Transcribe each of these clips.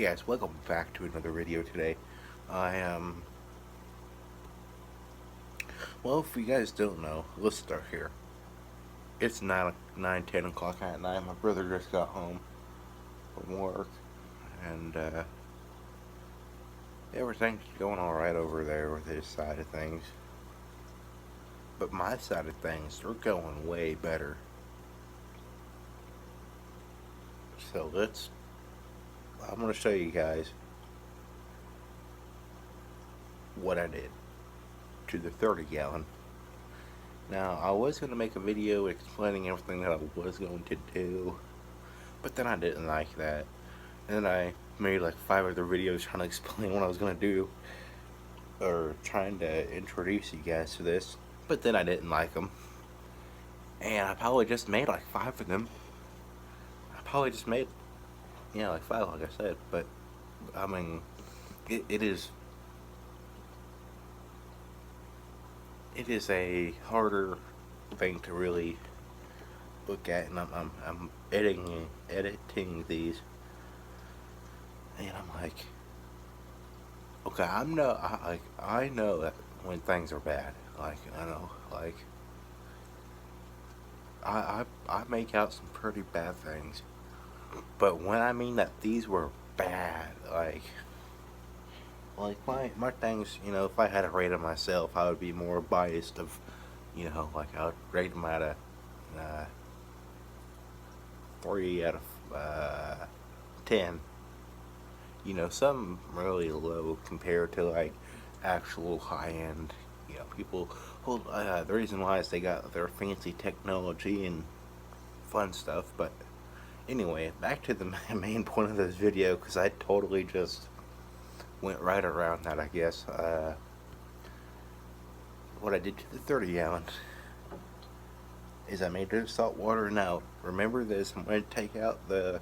Hey guys, welcome back to another video today. I well, if you guys don't know, let's start here. It's 10 o'clock at night. My brother just got home from work, and everything's going alright over there with his side of things. But my side of things, they're going way better. So I'm going to show you guys what I did to the 30 gallon. Now, I was going to make a video explaining everything that I was going to do, but then I didn't like that. And then I made like 5 other videos trying to explain what I was going to do, or trying to introduce you guys to this, but then I didn't like them. And I probably just made like 5 of them. I probably just made, like 5, like I said, but I mean, it is a harder thing to really look at, and I'm editing these, and I'm like, okay, I know that when things are bad, like I know, like I make out some pretty bad things, but when I mean that these were bad, like my things, if I had to rate them myself, I would be more biased of, like I would rate them at a uh, 3 out of 10. Some really low compared to like actual high end. People. Well, the reason why is they got their fancy technology and fun stuff. But anyway, back to the main point of this video, because I totally just went right around that, I guess. What I did to the 30 gallon is I made it salt water. Now, remember this, I'm going to take out the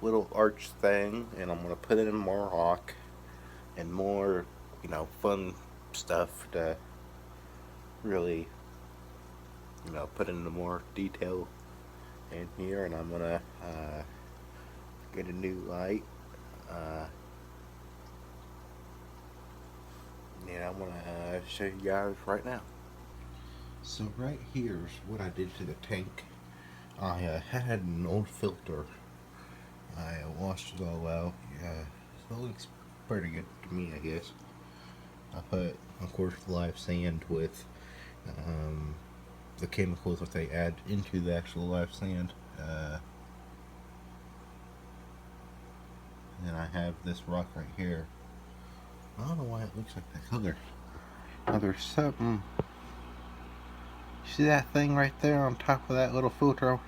little arch thing, and I'm going to put it in more rock and more, fun stuff to really, put into more detail in here. And I'm going to get a new light. Uh, and I'm going to show you guys right now. So right here's what I did to the tank. I had an old filter. I washed it all out. So it looks pretty good to me, I guess. I put, of course, live sand with the chemicals that they add into the actual live sand. And then I have this rock right here. I don't know why it looks like that color. Now there's something. See that thing right there on top of that little filter?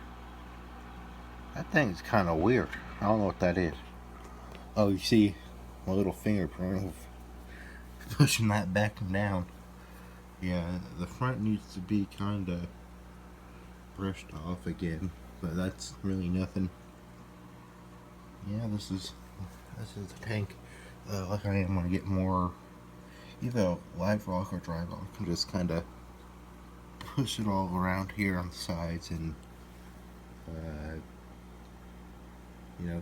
That thing's kind of weird. I don't know what that is. Oh, you see my little fingerprint pushing that back and down. Yeah, the front needs to be kind of brushed off again, but that's really nothing. Yeah, this is the tank. Like I am gonna get more either live rock or dry rock and just kind of push it all around here on the sides, and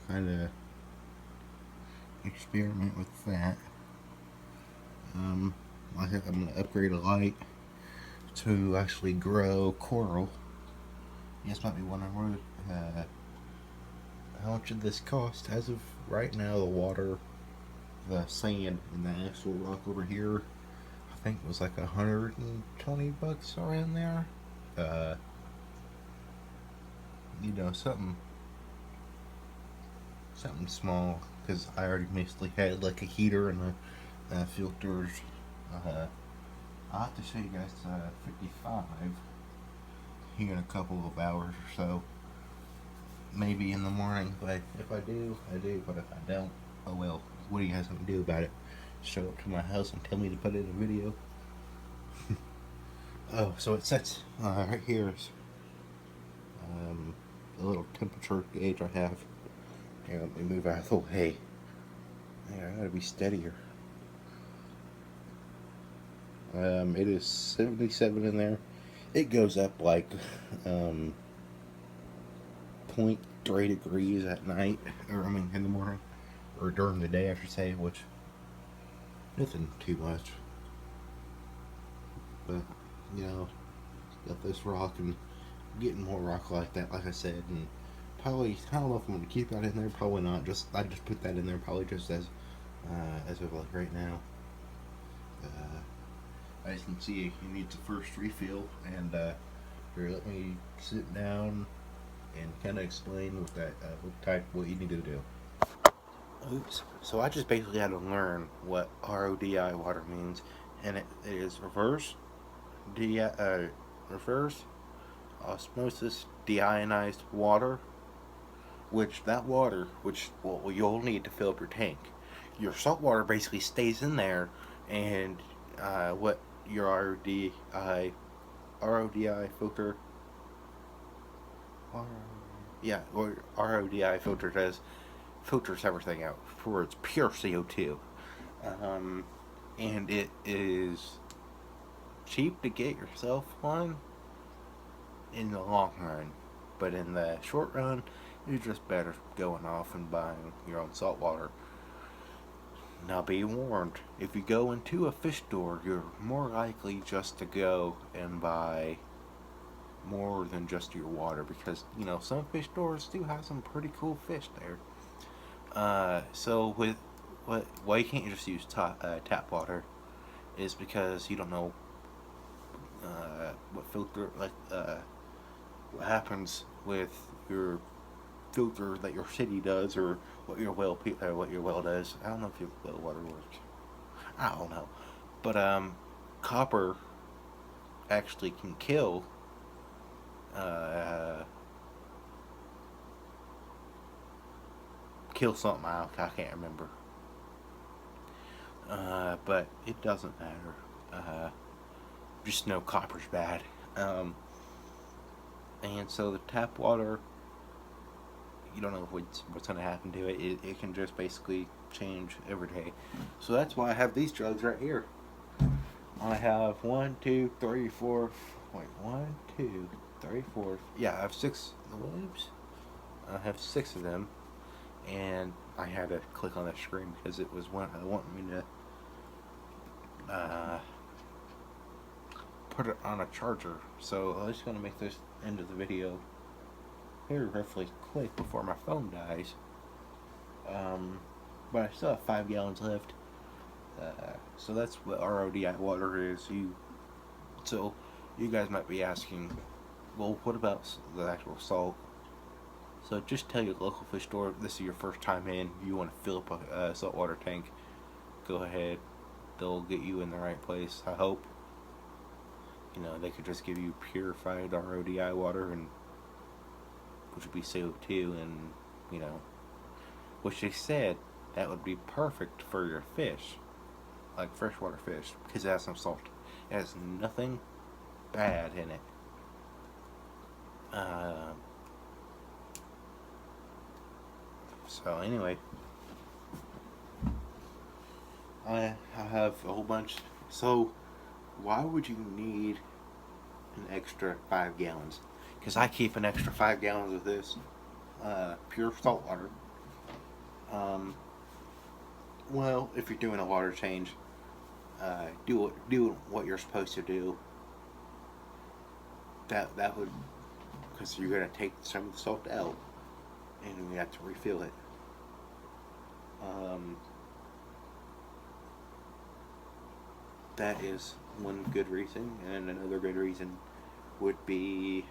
kind of experiment with that. I think I'm gonna upgrade a light to actually grow coral. Yes, might be wondering how much did this cost? As of right now, the water, the sand, and the actual rock over here, I think it was like $120 around there. Something small, because I already basically had like a heater and filters. I'll have to show you guys 55 here in a couple of hours or so. Maybe in the morning, but if I do, I do. But if I don't, oh well. What are you guys gonna do about it? Show up to my house and tell me to put it in a video? Oh, so it sets right here is the little temperature gauge I have. Here, let me move out of the way. Yeah, I gotta be steadier. It is 77 in there. It goes up like 0.3 degrees at night, or I mean in the morning. or during the day, I should say, which nothing too much. But you know, got this rock and getting more rock like that, like I said, and probably I don't know if I'm gonna keep that in there. Probably not. I just put that in there probably just as of like right now. As you can see, he needs a first refill, and here, let me sit down and kind of explain what you need to do. Oops. So I just basically had to learn what RODI water means, and it is reverse osmosis deionized water, which well, you'll need to fill up your tank. Your salt water basically stays in there, and what your RODI filter, or RODI filter does, filters everything out for its pure CO2. Um, and it is cheap to get yourself one in the long run, but in the short run, you're just better going off and buying your own salt water. Now be warned, if you go into a fish store, you're more likely just to go and buy more than just your water, because some fish stores do have some pretty cool fish there. So with why you can't just use tap water is because you don't know what filter what happens with your filter that your city does, or what your well does. I don't know if your well water works. I don't know, but copper actually can uh, kill something. I can't remember. But it doesn't matter. Just know copper's bad. Um, and so the tap water, you don't know what's going to happen to it. It can just basically change every day. So that's why I have these jugs right here. I have one, two, three, four. Wait, one, two, three, four. Yeah, I have six. Whoops. I have six of them, and I had to click on that screen because it was wanting me to put it on a charger. So I'm just gonna make this end of the video very roughly quick before my phone dies. But I still have 5 gallons left. So that's what RODI water is. So you guys might be asking, well, what about the actual salt? So just tell your local fish store this is your first time in. You want to fill up a saltwater tank. Go ahead. They'll get you in the right place. I hope. They could just give you purified RODI water, and which would be CO2, and which they said that would be perfect for your fish, like freshwater fish, because it has no salt. It has nothing bad in it. So anyway, I have a whole bunch. So why would you need an extra 5 gallons? Because I keep an extra 5 gallons of this pure salt water. Well, if you're doing a water change, do what you're supposed to do. That would, because you're gonna take some of the salt out, and you have to refill it. That is one good reason, and another good reason would be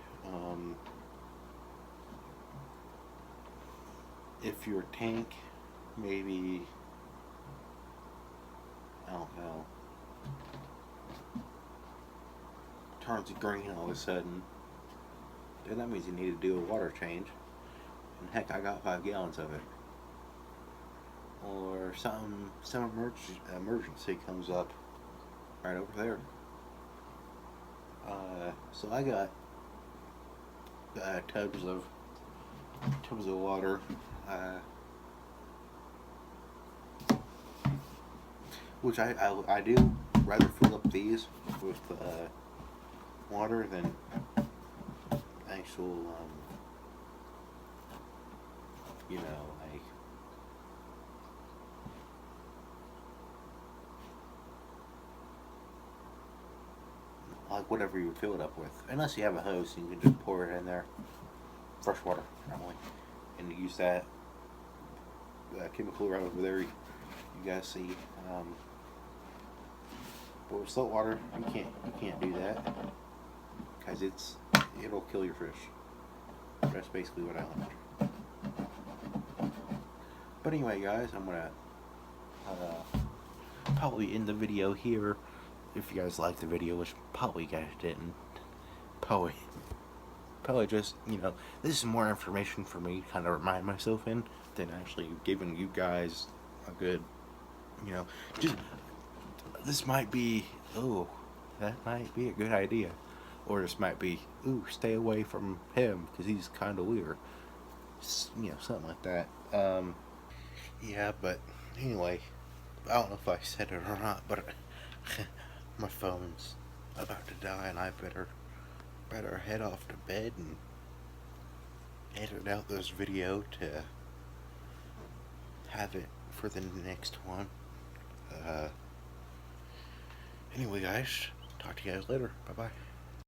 if your tank maybe, I don't know, turns green all of a sudden, then that means you need to do a water change. And heck, I got 5 gallons of it. Or some emergency comes up right over there. So I got tubs of water. Which I do rather fill up these with water than actual like like whatever you would fill it up with. Unless you have a hose, you can just pour it in there. Fresh water, normally. And you use that chemical right over there. You guys see. But with salt water, you can't do that because it'll kill your fish. That's basically what I learned. But anyway, guys, I'm gonna probably end the video here. If you guys liked the video, which probably you guys didn't, probably just, this is more information for me to kind of remind myself in than actually giving you guys a good, just, this might be, oh, that might be a good idea. Or this might be, ooh, stay away from him because he's kind of weird. Something like that. Yeah, but anyway, I don't know if I said it or not, but my phone's about to die, and I better head off to bed and edit out this video to have it for the next one. Anyway, guys, talk to you guys later. Bye bye.